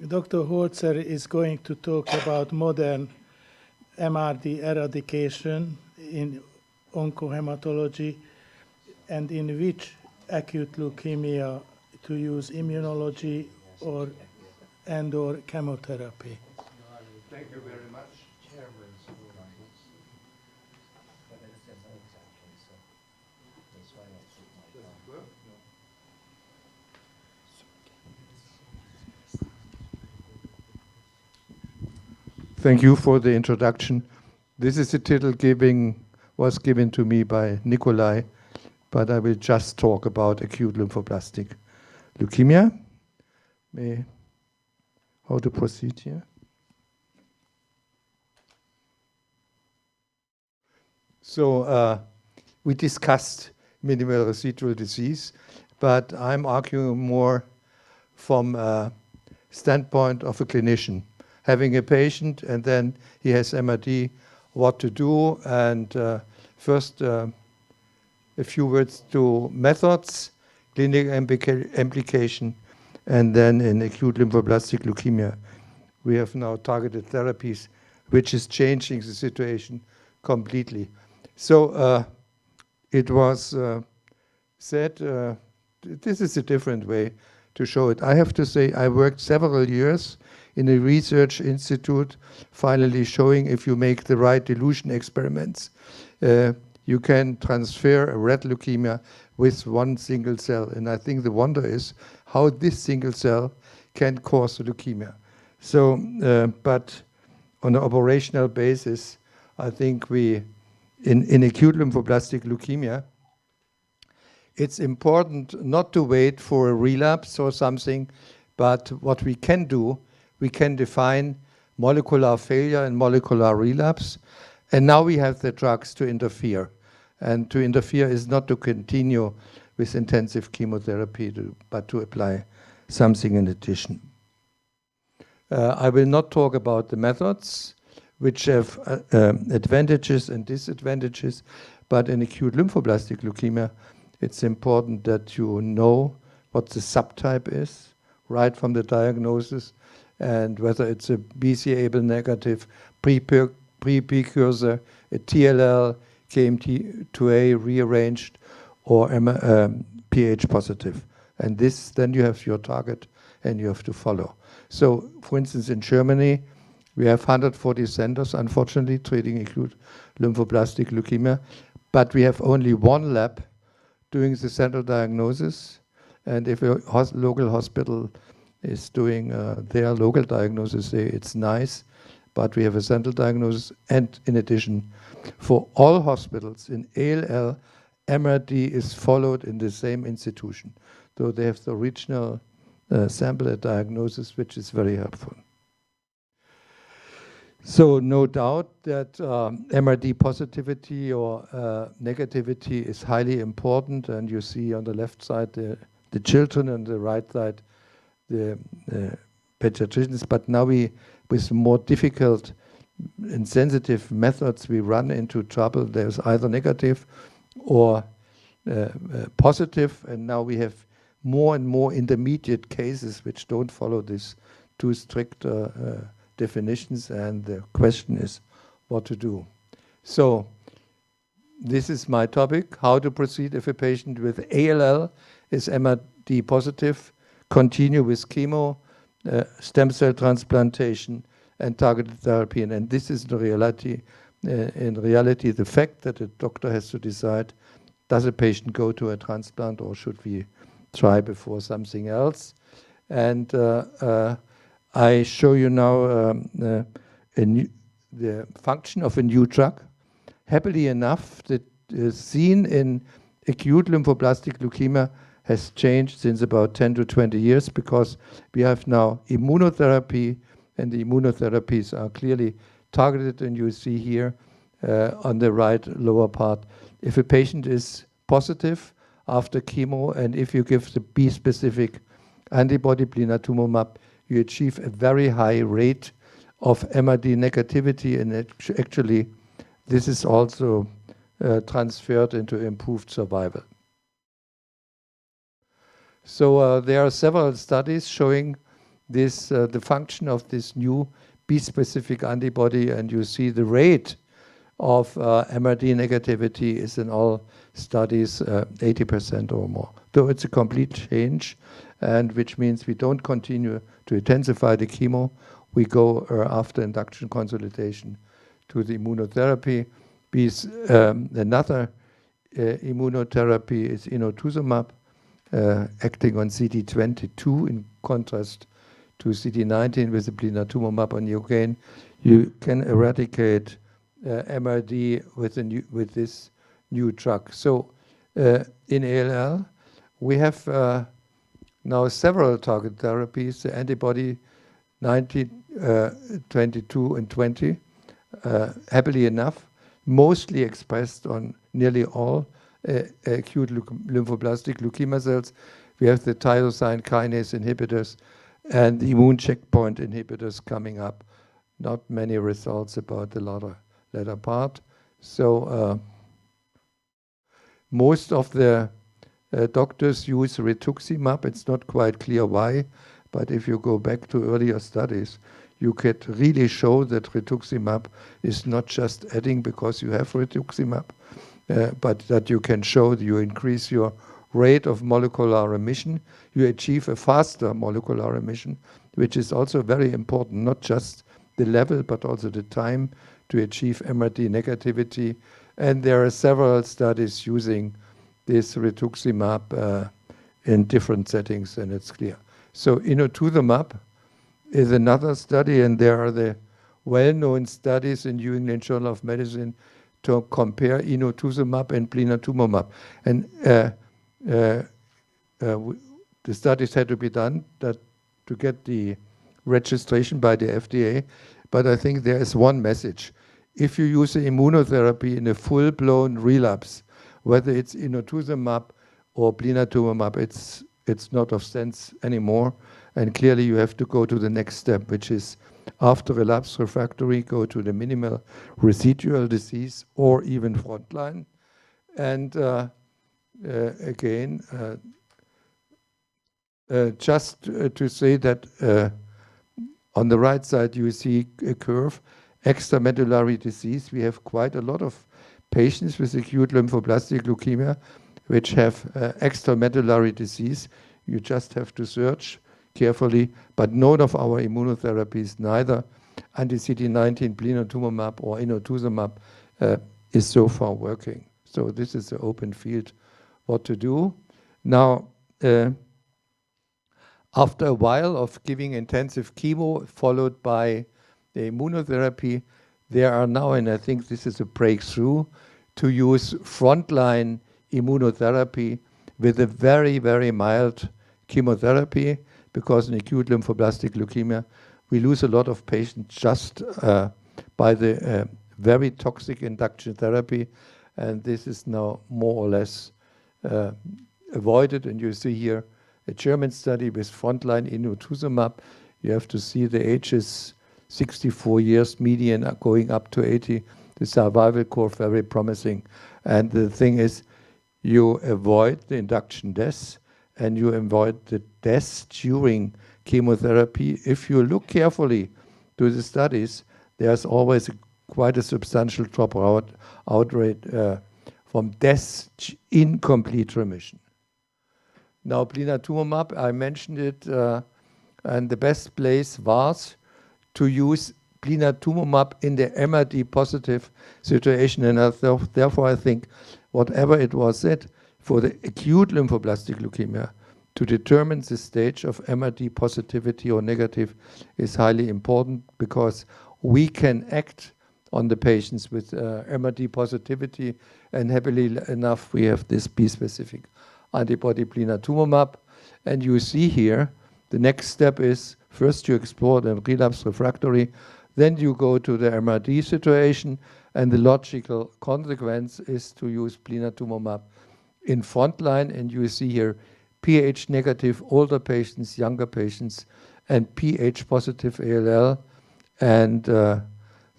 Dr. Hoelzer is going to talk about modern MRD eradication in oncohematology and in which acute leukemia to use immunology or chemotherapy. Thank you very much. Thank you for the introduction. This is the title was given to me by Nikolai, but I will just talk about acute lymphoblastic leukemia. How to proceed here? So we discussed minimal residual disease, but I'm arguing more from a standpoint of a clinician. Having a patient and then he has MRD, what to do, and first a few words to methods, clinical implication, and then in acute lymphoblastic leukemia, we have now targeted therapies, which is changing the situation completely. So it was said, this is a different way to show it. I have to say I worked several years in a research institute, finally showing if you make the right dilution experiments, you can transfer a red leukemia with one single cell. And I think the wonder is how this single cell can cause leukemia. So, but on an operational basis, I think we, in acute lymphoblastic leukemia, it's important not to wait for a relapse or something, but what we can do, we can define molecular failure and molecular relapse. And now we have the drugs to interfere. And to interfere is not to continue with intensive chemotherapy, but to apply something in addition. I will not talk about the methods, which have advantages and disadvantages, but in acute lymphoblastic leukemia, it's important that you know what the subtype is, right from the diagnosis, and whether it's a BCA-ABL negative precursor, a TLL, KMT2A rearranged, or pH positive. And this, then you have your target and you have to follow. So, for instance, in Germany, we have 140 centers, unfortunately, treating acute lymphoblastic leukemia, but we have only one lab doing the central diagnosis. And if a local hospital is doing their local diagnosis, it's nice, but we have a central diagnosis. And in addition, for all hospitals in ALL, MRD is followed in the same institution. So they have the original sample at diagnosis, which is very helpful. So no doubt that MRD positivity or negativity is highly important, and you see on the left side the children, and the right side the pediatricians. But now we, with more difficult and sensitive methods, we run into trouble. There's either negative or positive, and now we have more and more intermediate cases which don't follow these too strict definitions, and the question is what to do. So this is my topic, how to proceed if a patient with ALL is MRD positive, continue with chemo, stem cell transplantation, and targeted therapy. And this is the reality. In reality, the fact that a doctor has to decide, does a patient go to a transplant or should we try before something else? And I show you now the function of a new drug. Happily enough, that is seen in acute lymphoblastic leukemia has changed since about 10 to 20 years, because we have now immunotherapy, and the immunotherapies are clearly targeted, and you see here on the right lower part, if a patient is positive after chemo, and if you give the B-specific antibody blinatumomab, you achieve a very high rate of MRD negativity, and actually this is also transferred into improved survival. So there are several studies showing this the function of this new B-specific antibody, and you see the rate of MRD negativity is in all studies 80% or more. So it's a complete change, and which means we don't continue to intensify the chemo. We go after induction consolidation to the immunotherapy. Another immunotherapy is inotuzumab, acting on CD22 in contrast to CD19 with the blinatumomab. And again, you can eradicate MRD with this new drug. So in ALL, we have now several target therapies, the antibody 19, 22, and 20, happily enough, mostly expressed on nearly all acute lymphoblastic leukemia cells. We have the tyrosine kinase inhibitors and the immune checkpoint inhibitors coming up. Not many results about the latter part. So most of the doctors use rituximab. It's not quite clear why, but if you go back to earlier studies, you could really show that rituximab is not just adding because you have rituximab, but that you can show that you increase your rate of molecular remission. You achieve a faster molecular remission, which is also very important, not just the level, but also the time to achieve MRD negativity. And there are several studies using this rituximab in different settings, and it's clear. So inotuzumab is another study, and there are the well-known studies in New England Journal of Medicine to compare inotuzumab and blinatumomab. And the studies had to be done to get the registration by the FDA. But I think there is one message. If you use the immunotherapy in a full-blown relapse, whether it's inotuzumab or blinatumomab, it's not of sense anymore. And clearly you have to go to the next step, which is after relapse refractory, go to the minimal residual disease or even frontline. And again, just to say that on the right side you see a curve, extramedullary disease. We have quite a lot of patients with acute lymphoblastic leukemia which have extramedullary disease. You just have to search carefully, but none of our immunotherapies, neither anti-CD19, blinatumomab or inotuzumab, is so far working. So this is an open field what to do. Now, after a while of giving intensive chemo followed by the immunotherapy, there are now, and I think this is a breakthrough, to use frontline immunotherapy with a very, very mild chemotherapy, because in acute lymphoblastic leukemia, we lose a lot of patients just by the very toxic induction therapy, and this is now more or less avoided. And you see here a German study with frontline inotuzumab. You have to see the ages, 64 years median, going up to 80. The survival curve very promising. And the thing is, you avoid the induction deaths and you avoid the deaths during chemotherapy. If you look carefully to the studies, there's always quite a substantial dropout rate from deaths in complete remission. Now, blinatumomab, I mentioned it, and the best place was to use blinatumomab in the MRD positive situation, and therefore I think whatever it was said for the acute lymphoblastic leukemia, to determine the stage of MRD positivity or negative is highly important, because we can act on the patients with MRD positivity, and happily enough we have this B-specific antibody blinatumomab. And you see here the next step is first you explore the relapse refractory, then you go to the MRD situation, and the logical consequence is to use blinatumomab in frontline. And you see here pH negative older patients, younger patients, and pH positive ALL, and the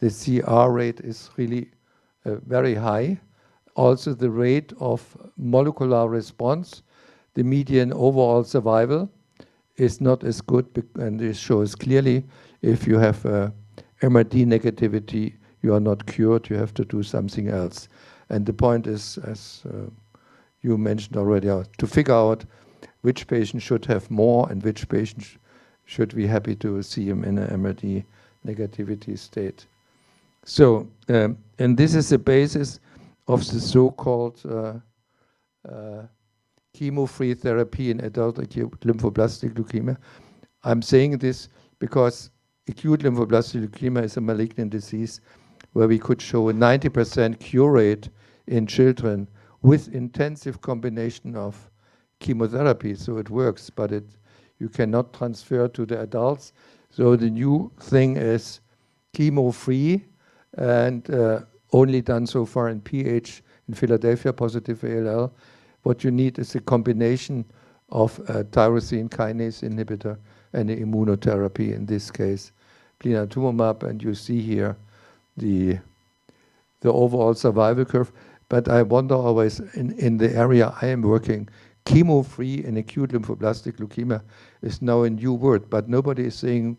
CR rate is really very high. Also the rate of molecular response, the median overall survival is not as good, and it shows clearly if you have MRD negativity, you are not cured, you have to do something else. And the point is, as you mentioned already, to figure out which patient should have more and which patient should be happy to see him in an MRD negativity state. So, and this is the basis of the so-called chemo-free therapy in adult acute lymphoblastic leukemia. I'm saying this because acute lymphoblastic leukemia is a malignant disease where we could show a 90% cure rate in children with intensive combination of chemotherapy. So it works, but you cannot transfer to the adults. So the new thing is chemo-free and only done so far in PH, in Philadelphia positive ALL. What you need is a combination of a tyrosine kinase inhibitor and the immunotherapy, in this case, blinatumomab, and you see here the overall survival curve. But I wonder always, in the area I am working, chemo-free in acute lymphoblastic leukemia is now a new word, but nobody is saying,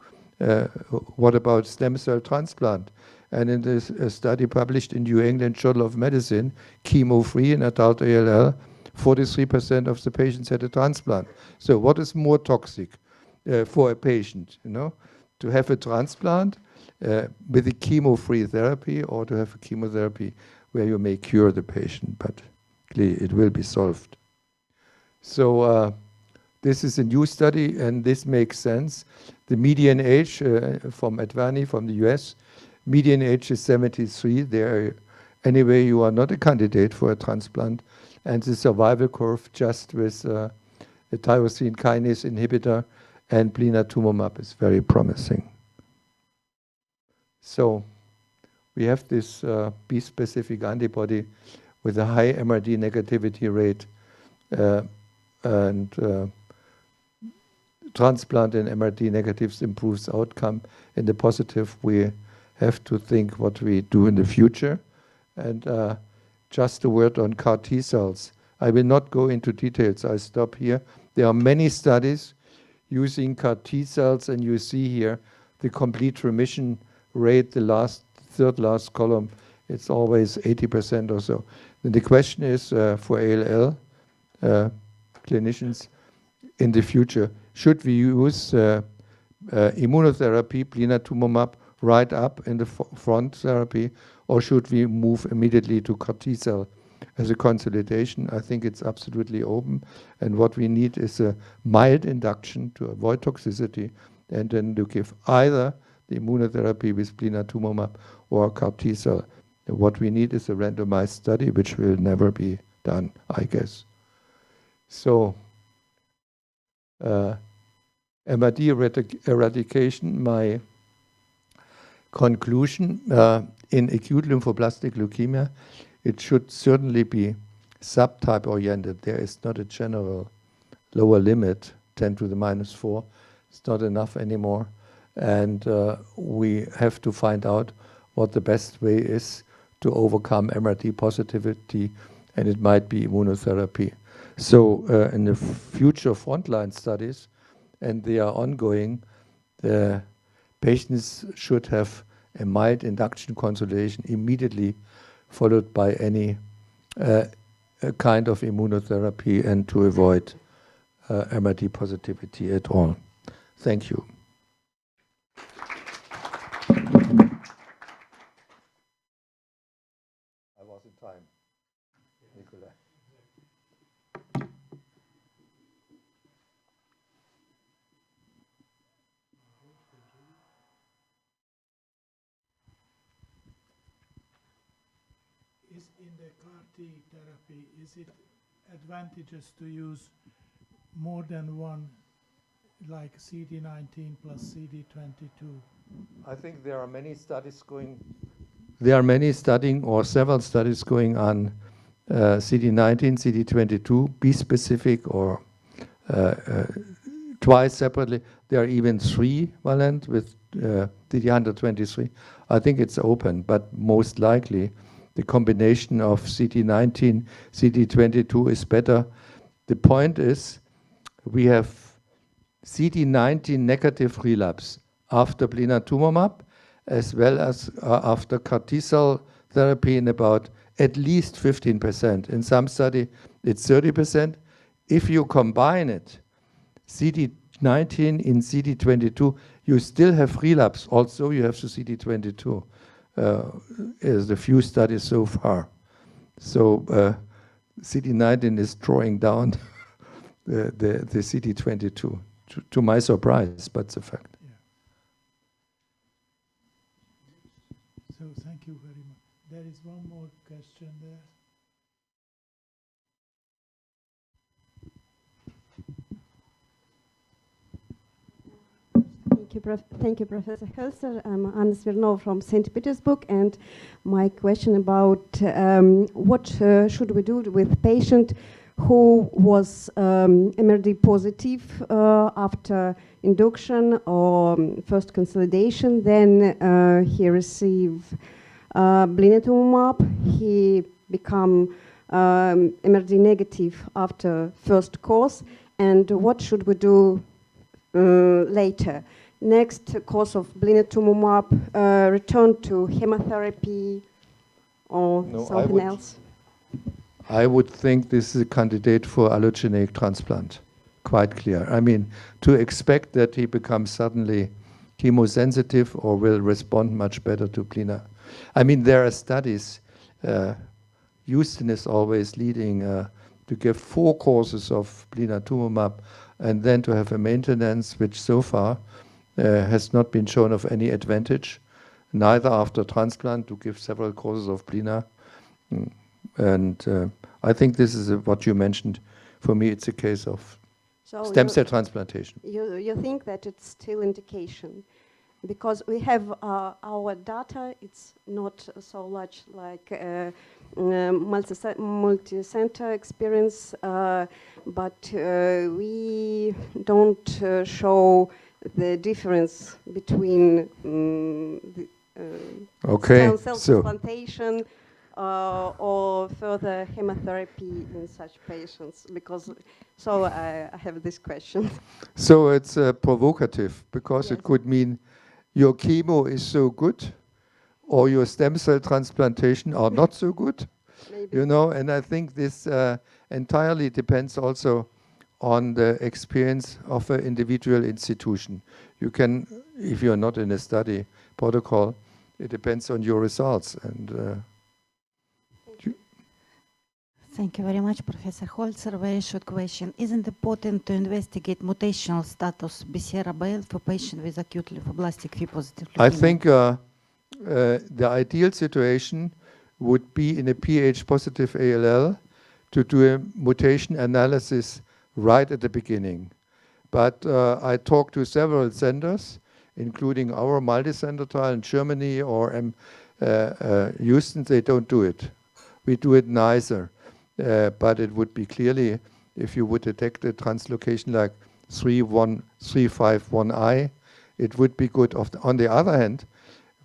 what about stem cell transplant? And in this study published in New England Journal of Medicine, chemo-free in adult ALL, 43% of the patients had a transplant. So what is more toxic for a patient, to have a transplant with a chemo-free therapy, or to have a chemotherapy where you may cure the patient, but clearly it will be solved. So this is a new study, and this makes sense. The median age from Advani, from the US, median age is 73. There, anyway, you are not a candidate for a transplant. And the survival curve just with a tyrosine kinase inhibitor and blinatumomab is very promising. So we have this B-specific antibody with a high MRD negativity rate, and transplant in MRD negatives improves outcome. In the positive, we have to think what we do in the future. And just a word on CAR T cells. I will not go into details. I stop here. There are many studies using CAR T cells, and you see here the complete remission rate, the third last column. It's always 80% or so. And the question is for ALL clinicians in the future, should we use immunotherapy, blinatumomab, right up in the front therapy, or should we move immediately to CAR T cell as a consolidation? I think it's absolutely open, and what we need is a mild induction to avoid toxicity, and then to give either the immunotherapy with blinatumomab or CAR T cell. What we need is a randomized study, which will never be done, I guess. So, MRD eradication, my conclusion, in acute lymphoblastic leukemia, it should certainly be subtype oriented. There is not a general lower limit, 10 to the minus 4. It's not enough anymore. And we have to find out what the best way is to overcome MRD positivity, and it might be immunotherapy. So in the future frontline studies, and they are ongoing, the patients should have a mild induction consolidation immediately followed by any kind of immunotherapy, and to avoid MRD positivity at all. Thank you. I was in time, Nikolai. Is in the CAR T therapy, is it advantageous to use more than one, like CD19 plus CD22? I think there are many studies going. There are many studying, or several studies going on CD19, CD22, B-specific, or twice separately. There are even 3 valent with CD123. I think it's open, but most likely the combination of CD19, CD22 is better. The point is, we have CD19 negative relapse after blinatumomab, as well as after CAR T-cell therapy in about at least 15%. In some study, it's 30%. If you combine it, CD19 in CD22, you still have relapse. Also, you have the CD22 as the few studies so far. So CD19 is drawing down the CD22, to my surprise, but it's a fact. Yeah. So thank you very much. There is one more question there. Thank you, Professor Hoelzer. I'm Anna Smirnova from St. Petersburg, and my question about what should we do with patient who was MRD positive after induction or first consolidation, then he received blinatumomab, he become MRD negative after first course, and what should we do later? Next course of blinatumomab, return to chemotherapy or something else? I would think this is a candidate for allogeneic transplant, quite clear. I mean, to expect that he becomes suddenly chemosensitive or will respond much better to blina. I mean, there are studies, Houston is always leading to give 4 courses of blinatumomab and then to have a maintenance, which so far has not been shown of any advantage, neither after transplant to give several courses of blina. And I think this is what you mentioned. For me, it's a case of stem cell transplantation. You think that it's still indication? Because we have our data, it's not so large like multi-center experience, but we don't show the difference between stem cell transplantation or further chemotherapy in such patients. Because so I have this question. So it's provocative, because yes, it could mean your chemo is so good or your stem cell transplantation are not so good. Maybe. You know, and I think this entirely depends also on the experience of an individual institution. You can, if you're not in a study protocol, it depends on your results. And Thank you very much, Professor Hoelzer. Very short question. Isn't it important to investigate mutational status BCR-ABL for patients with acute lymphoblastic Phe-positive leukemia? I think the ideal situation would be in a pH-positive ALL to do a mutation analysis right at the beginning. But I talked to several centers, including our multi-center trial in Germany or Houston. They don't do it. We do it neither. But it would be clearly, if you would detect a translocation like 351I, it would be good. On the other hand,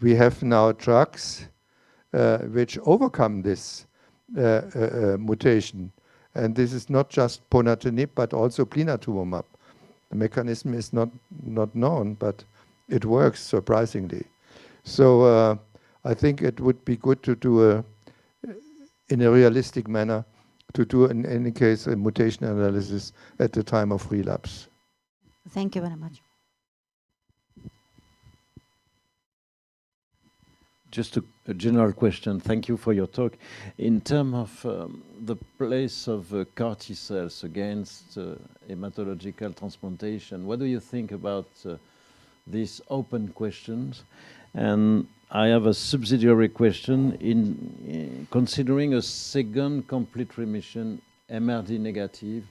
we have now drugs which overcome this mutation. And this is not just ponatinib, but also blinatumomab. The mechanism is not known, but it works surprisingly. So I think it would be good to do in a realistic manner, to do in any case a mutation analysis at the time of relapse. Thank you very much. Just a general question. Thank you for your talk. In terms of the place of CAR T cells against hematological transplantation, what do you think about these open questions? And I have a subsidiary question. In considering a second complete remission, MRD negative,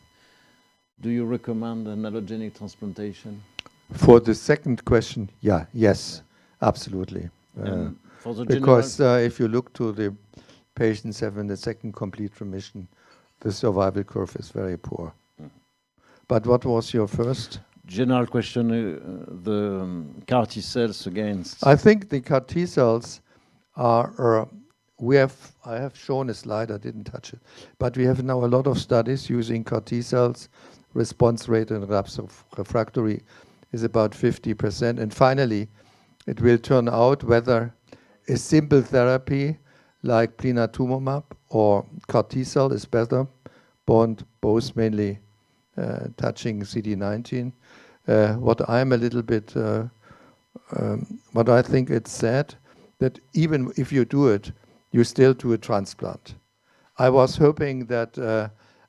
do you recommend an allogeneic transplantation? For the second question, yes, absolutely. For the because if you look to the patients having the second complete remission, the survival curve is very poor. But what was your first? General question, the CAR T cells against... I think the CAR T cells are, I have shown a slide, I didn't touch it, but we have now a lot of studies using CAR T cells response rate in relapse refractory is about 50%. And finally, it will turn out whether a simple therapy like blinatumomab or CAR T-cell is better, both mainly touching CD19. What I'm a little bit, what I think it's sad, that even if you do it, you still do a transplant. I was hoping that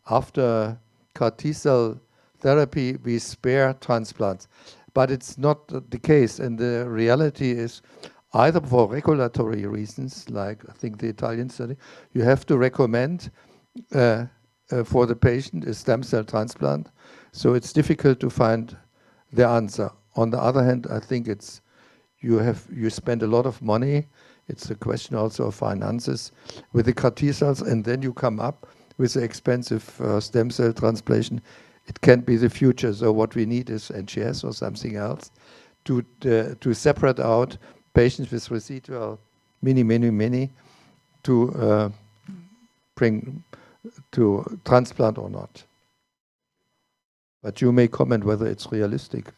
after CAR T-cell therapy, we spare transplants. But it's not the case. And the reality is, either for regulatory reasons, like I think the Italian study, you have to recommend for the patient a stem cell transplant. So it's difficult to find the answer. On the other hand, I think it's you spend a lot of money. It's a question also of finances with the CAR T cells, and then you come up with the expensive stem cell transplantation. It can't be the future. So what we need is NGS or something else to separate out patients with residual many to bring to transplant or not. But you may comment whether it's realistic.